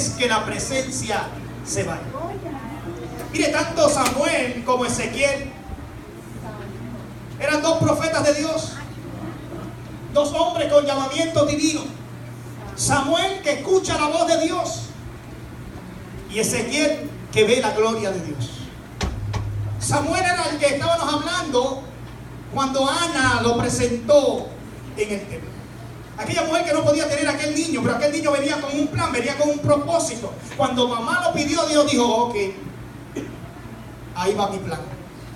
dejes que la presencia se vaya. Mire, tanto Samuel como Ezequiel eran dos profetas de Dios, dos hombres con llamamiento divino. Samuel, que escucha la voz de Dios, y Ezequiel, que ve la gloria de Dios. Samuel era el que estábamos hablando cuando Ana lo presentó en el templo. Aquella mujer que no podía tener aquel niño, pero aquel niño venía con un plan, venía con un propósito. Cuando mamá lo pidió, Dios dijo: ok, ahí va mi plan.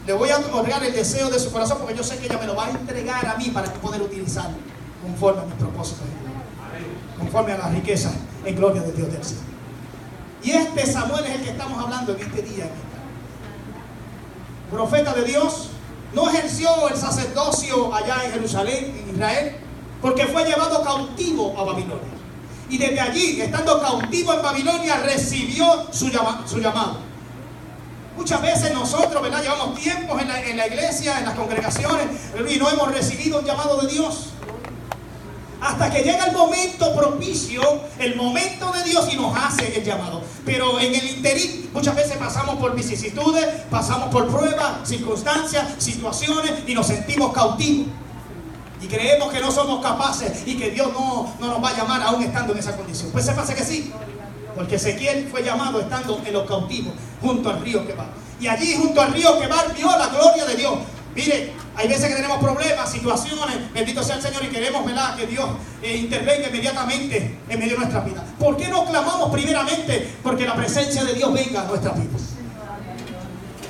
Le voy a otorgar el deseo de su corazón, porque yo sé que ella me lo va a entregar a mí para poder utilizarlo conforme a mis propósitos, conforme a la riqueza en gloria de Dios del cielo. Y este Samuel es el que estamos hablando en este día. Profeta de Dios, no ejerció el sacerdocio allá en Jerusalén, en Israel, porque fue llevado cautivo a Babilonia. Y desde allí, estando cautivo en Babilonia, recibió su llamado. Muchas veces nosotros, ¿verdad?, llevamos tiempos en la iglesia, en las congregaciones, y no hemos recibido un llamado de Dios. Hasta que llega el momento propicio, el momento de Dios, y nos hace el llamado. Pero en el interín muchas veces pasamos por vicisitudes, pasamos por pruebas, circunstancias, situaciones, y nos sentimos cautivos. Y creemos que no somos capaces y que Dios no nos va a llamar aún estando en esa condición. Pues se pasa que sí. Porque Ezequiel fue llamado estando en los cautivos, junto al río Quebar. Y allí, junto al río Quebar, vio la gloria de Dios. Mire, hay veces que tenemos problemas, situaciones, bendito sea el Señor, y queremos, ¿verdad?, que Dios intervenga inmediatamente en medio de nuestra vida. ¿Por qué no clamamos primeramente porque la presencia de Dios venga a nuestras vidas?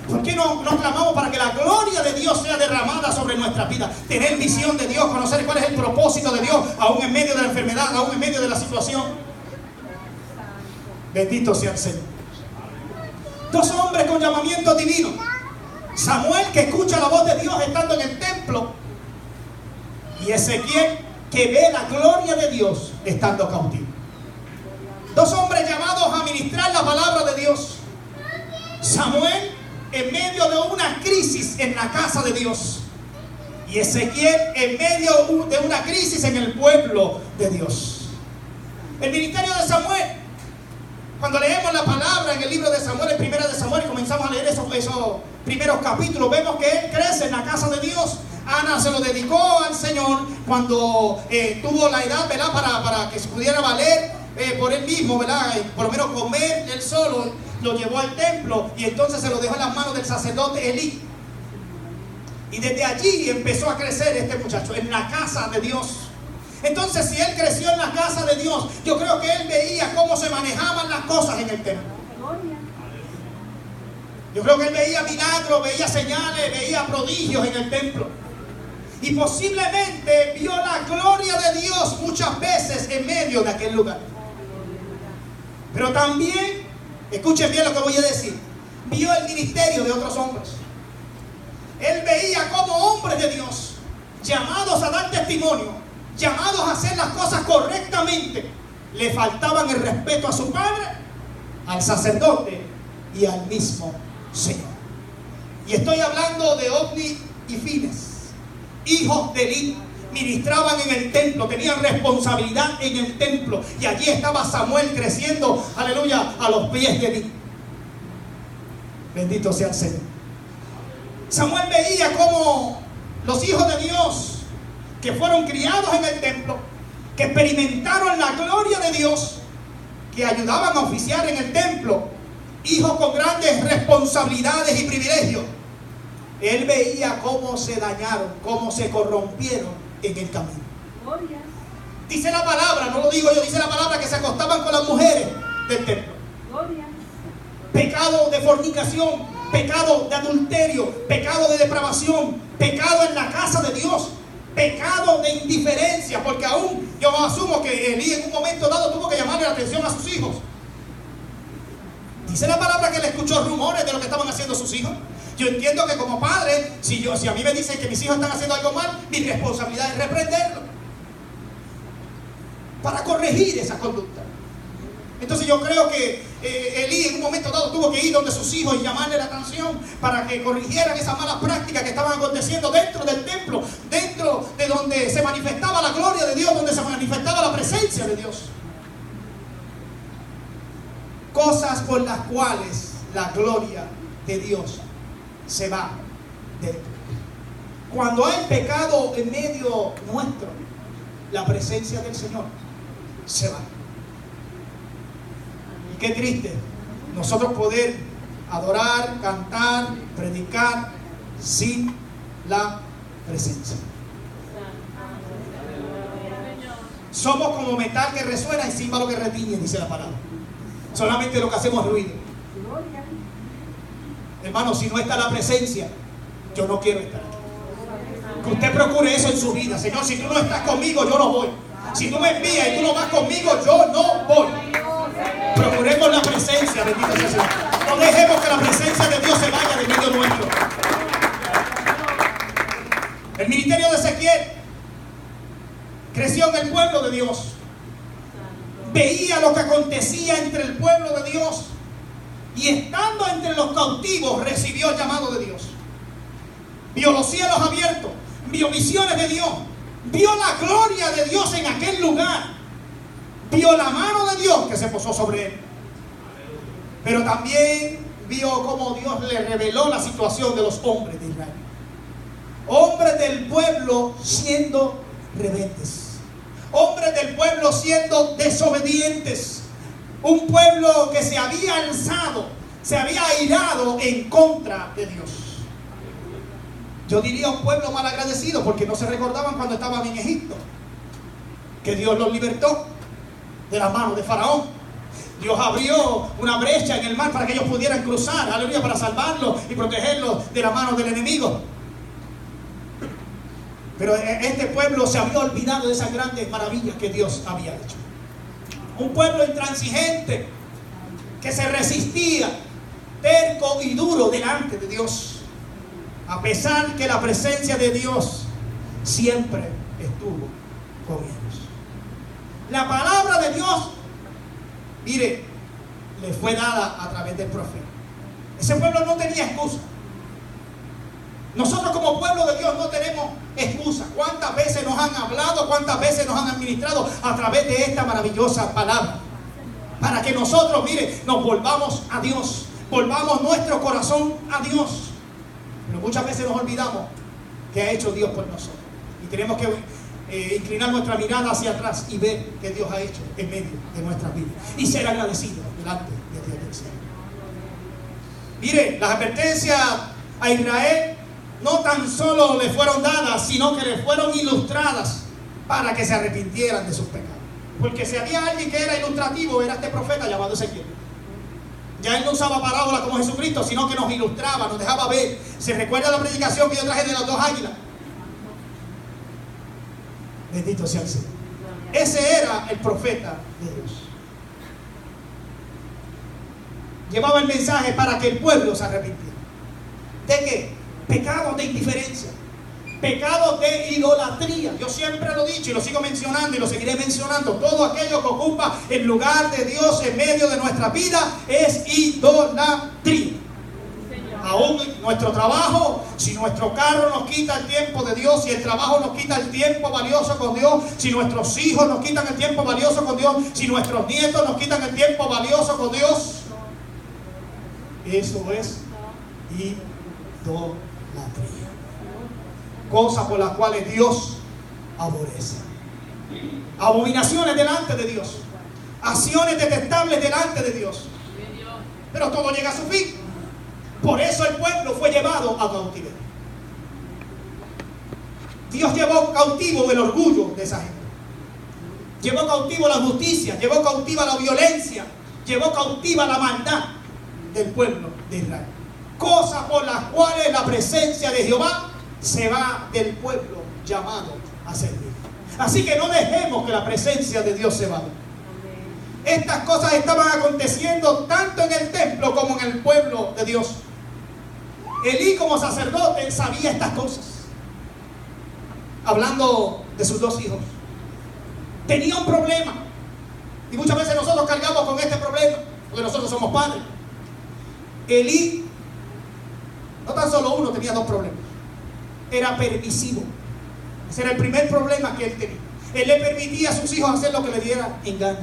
¿Por qué no clamamos para que la gloria de Dios sea derramada sobre nuestras vidas? Tener visión de Dios, conocer cuál es el propósito de Dios, aún en medio de la enfermedad, aún en medio de la situación. Bendito sea el Señor. Dos hombres con llamamiento divino. Samuel, que escucha la voz de Dios estando en el templo, y Ezequiel, que ve la gloria de Dios estando cautivo. Dos hombres llamados a ministrar la palabra de Dios. Samuel, en medio de una crisis en la casa de Dios, y Ezequiel en medio de una crisis en el pueblo de Dios. El ministerio de Samuel, cuando leemos la palabra en el libro de Samuel, en primera de Samuel, y comenzamos a leer esos primeros capítulos, vemos que él crece en la casa de Dios. Ana se lo dedicó al Señor cuando tuvo la edad, ¿verdad?, para que se pudiera valer por él mismo, ¿verdad?, por lo menos comer él solo. Lo llevó al templo y entonces se lo dejó en las manos del sacerdote Elí. Y desde allí empezó a crecer este muchacho en la casa de Dios. Entonces, si él creció en la casa de Dios, yo creo que él veía cómo se manejaban las cosas en el templo. Yo creo que él veía milagros, veía señales, veía prodigios en el templo. Y posiblemente vio la gloria de Dios muchas veces en medio de aquel lugar. Pero también, escuchen bien lo que voy a decir, vio el ministerio de otros hombres. Él veía como hombres de Dios, llamados a dar testimonio, llamados a hacer las cosas correctamente, le faltaban el respeto a su padre, al sacerdote y al mismo Señor. Y estoy hablando de Ofni y Fines, hijos de Elí. Ministraban en el templo, tenían responsabilidad en el templo, y allí estaba Samuel creciendo, aleluya, a los pies de Elí. Bendito sea el Señor. Samuel veía cómo los hijos de Dios que fueron criados en el templo, que experimentaron la gloria de Dios, que ayudaban a oficiar en el templo, hijos con grandes responsabilidades y privilegios, él veía cómo se dañaron, cómo se corrompieron en el camino. Gloria. Dice la palabra, no lo digo yo, dice la palabra que se acostaban con las mujeres del templo. Gloria. Pecado de fornicación, pecado de adulterio, pecado de depravación, pecado en la casa de Dios, pecado de indiferencia, porque aún yo asumo que Elí en un momento dado tuvo que llamarle la atención a sus hijos. Dice la palabra que él escuchó rumores de lo que estaban haciendo sus hijos. Yo entiendo que como padre, si a mí me dicen que mis hijos están haciendo algo mal, mi responsabilidad es reprenderlo, para corregir esa conducta. Entonces yo creo que Elí en un momento dado tuvo que ir donde sus hijos y llamarle la atención para que corrigieran esas malas prácticas que estaban aconteciendo dentro del templo, dentro de donde se manifestaba la gloria de Dios, donde se manifestaba la presencia de Dios. cosas por las cuales la gloria de Dios se va de él. Cuando hay pecado en medio nuestro, la presencia del Señor se va. Y qué triste nosotros poder adorar, cantar, predicar sin la presencia. Somos como metal que resuena y címbalo que retiñe, dice la palabra. Solamente lo que hacemos es ruido. Hermano, si no está la presencia, yo no quiero estar aquí. Que usted procure eso en su vida. Señor, si tú no estás conmigo, yo no voy. Si tú me envías y tú no vas conmigo, yo no voy. Procuremos la presencia, bendito sea el Señor. No dejemos que la presencia de Dios se vaya de medio nuestro. El ministerio de Ezequiel creció en el pueblo de Dios. Veía lo que acontecía entre el pueblo de Dios. Y estando entre los cautivos, recibió el llamado de Dios. Vio los cielos abiertos. Vio visiones de Dios. Vio la gloria de Dios en aquel lugar. Vio la mano de Dios que se posó sobre él. Pero también vio cómo Dios le reveló la situación de los hombres de Israel. Hombres del pueblo siendo rebeldes. Hombres del pueblo siendo desobedientes. Un pueblo que se había alzado, se había airado en contra de Dios. Yo diría un pueblo mal agradecido, porque no se recordaban cuando estaban en Egipto, que Dios los libertó de la mano de Faraón. Dios abrió una brecha en el mar para que ellos pudieran cruzar, aleluya, para salvarlos y protegerlos de la mano del enemigo. Pero este pueblo se había olvidado de esas grandes maravillas que Dios había hecho. Un pueblo intransigente que se resistía, terco y duro delante de Dios, a pesar que la presencia de Dios siempre estuvo con ellos. La palabra de Dios, mire, le fue dada a través del profeta. Ese pueblo no tenía excusa. Nosotros como pueblo de Dios no tenemos excusa. ¿Cuántas veces nos han hablado? ¿Cuántas veces nos han administrado a través de esta maravillosa palabra? Para que nosotros, mire, nos volvamos a Dios. Volvamos nuestro corazón a Dios. Pero muchas veces nos olvidamos que ha hecho Dios por nosotros. Y tenemos que inclinar nuestra mirada hacia atrás y ver qué Dios ha hecho en medio de nuestras vidas. Y ser agradecidos delante de Dios del cielo. Mire, las advertencias a Israel no tan solo le fueron dadas, sino que le fueron ilustradas para que se arrepintieran de sus pecados. Porque si había alguien que era ilustrativo, era este profeta llamado Ezequiel. Ya él no usaba parábolas como Jesucristo, sino que nos ilustraba, nos dejaba ver. ¿Se recuerda la predicación que yo traje de las dos águilas? Bendito sea el Señor. Ese era el profeta de Dios. Llevaba el mensaje para que el pueblo se arrepintiera. ¿De qué? Pecados de indiferencia, pecados de idolatría. Yo siempre lo he dicho y lo sigo mencionando y lo seguiré mencionando. Todo aquello que ocupa el lugar de Dios en medio de nuestra vida es idolatría. Aún nuestro trabajo, si nuestro carro nos quita el tiempo de Dios, si el trabajo nos quita el tiempo valioso con Dios, si nuestros hijos nos quitan el tiempo valioso con Dios, si nuestros nietos nos quitan el tiempo valioso con Dios, eso es idolatría. Cosas por las cuales Dios aborrece. Abominaciones delante de Dios. Acciones detestables delante de Dios. Pero todo llega a su fin. Por eso el pueblo fue llevado a cautiverio. Dios llevó cautivo el orgullo de esa gente. Llevó cautivo la justicia. Llevó cautiva la violencia. Llevó cautiva la maldad del pueblo de Israel. Cosas por las cuales la presencia de Jehová se va del pueblo llamado a servir. Así que no dejemos que la presencia de Dios se vaya. Estas cosas estaban aconteciendo tanto en el templo como en el pueblo de Dios. Elí, como sacerdote, sabía estas cosas. Hablando de sus dos hijos, tenía un problema. Y muchas veces nosotros cargamos con este problema, porque nosotros somos padres. Elí, no tan solo uno, tenía dos problemas. Era permisivo. Ese era el primer problema que él tenía. Él le permitía a sus hijos hacer lo que le diera en gana.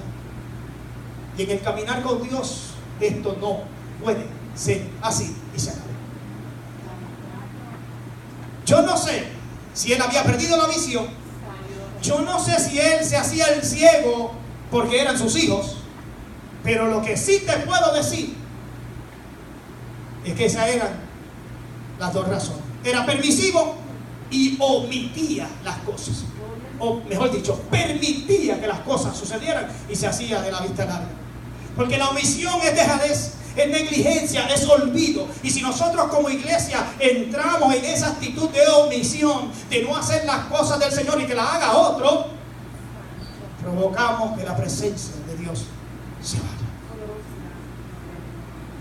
Y en el caminar con Dios, esto no puede ser así, y se acabó. Yo no sé si él había perdido la visión. Yo no sé si él se hacía el ciego porque eran sus hijos. Pero lo que sí te puedo decir es que esas eran las dos razones. Era permisivo y omitía las cosas. O mejor dicho, permitía que las cosas sucedieran y se hacía de la vista larga. Porque la omisión es dejadez, es negligencia, es olvido. Y si nosotros como iglesia entramos en esa actitud de omisión, de no hacer las cosas del Señor y que las haga otro, provocamos que la presencia de Dios se vaya.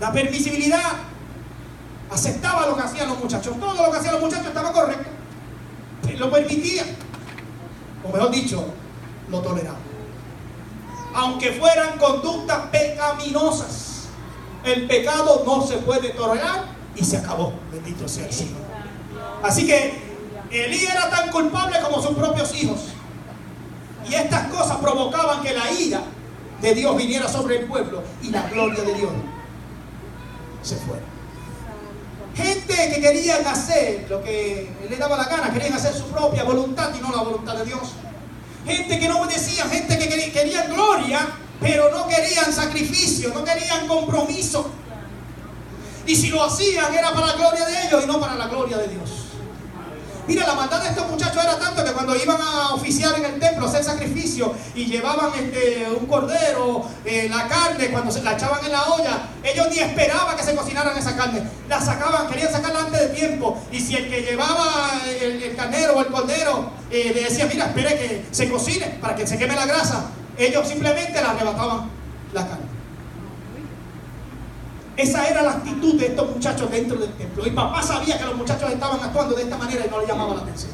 La permisibilidad aceptaba lo que hacían los muchachos. Todo lo que hacían los muchachos estaba correcto. Lo permitía. O mejor dicho, lo toleraba. Aunque fueran conductas pecaminosas, el pecado no se puede tolerar y se acabó. Bendito sea el Señor. Así que Elí era tan culpable como sus propios hijos. Y estas cosas provocaban que la ira de Dios viniera sobre el pueblo y la gloria de Dios se fuera. Gente que querían hacer lo que les daba la gana, querían hacer su propia voluntad y no la voluntad de Dios. Gente que no obedecía, gente que querían gloria, pero no querían sacrificio, no querían compromiso. Y si lo hacían era para la gloria de ellos y no para la gloria de Dios. Mira, la maldad de estos muchachos era tanto que cuando iban a oficiar en el templo, a hacer sacrificio y llevaban un cordero, la carne, cuando se la echaban en la olla, ellos ni esperaban que se cocinaran esa carne. La sacaban, querían sacarla antes de tiempo. Y si el que llevaba el carnero o el cordero le decía, mira, espere que se cocine para que se queme la grasa, ellos simplemente le arrebataban la carne. Esa era la actitud de estos muchachos dentro del templo. Y papá sabía que los muchachos estaban actuando de esta manera y no le llamaba la atención.